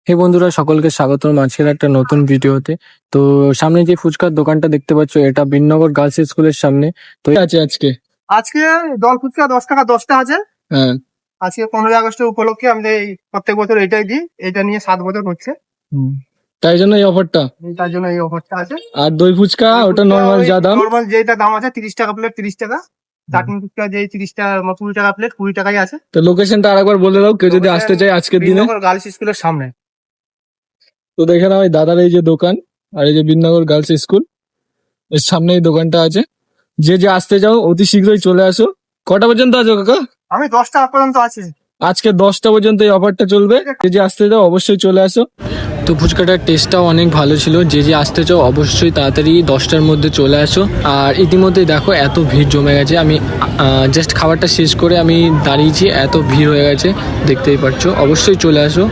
হে বন্ধুরা, সকলকে স্বাগতম আজকের একটা নতুন ভিডিওতে। তো সামনে যে ফুচকার দোকানটা দেখতে পাচ্ছ, এটা বিননগর গার্লস স্কুলের সামনে। তো আছে আজকে আজকে দল ফুচকা 10 টাকা 10টা আছে। হ্যাঁ। আজকে 15 আগস্টের উপলক্ষে আমরা এই প্রত্যেক বছর এটাই দিই। এটা নিয়ে 7 বছর হচ্ছে, তাই জন্য এই অফারটা। তার জন্য এই অফারটা আছে। আর দই ফুচকা ওটা নর্মাল যা দাম। নর্মাল যেটা দাম আছে 30 টাকা প্লেট, 30 টাকা। চাটনি ফুচকা যে 30 টাকা 20 টাকা প্লেট, 20 টাকাই আছে। তো লোকেশনটা আরেকবার বলে দাও, কেউ যদি আসতে চায় আজকের দিনে। বিননগর গার্লস স্কুলের সামনে। তো দেখে নাও, এই দাদার এই যে দোকান, আর এই যে বিননগর গার্লস স্কুল এর সামনে এই দোকানটা আছে। যে যে আসতে চাও অতি শীঘ্রই চলে আসো। কটা পর্যন্ত আছো কাকা? আমি 10টা পর্যন্ত আছি। আজকে 10টা পর্যন্ত এই অফারটা চলবে। যে যে আসতে চাও অবশ্যই চলে আসো। তো ফুচকাটার টেস্টটাও অনেক ভালো ছিল। যে যে আসতে চাও অবশ্যই তাড়াতাড়ি 10টার মধ্যে চলে আসো। আর ইতিমধ্যেই দেখো এত ভিড় জমে গেছে। আমি জাস্ট খাবারটা শেষ করে আমি দাঁড়িয়েছি, এত ভিড় হয়ে গেছে, দেখতেই পাচ্ছ। অবশ্যই চলে আসো।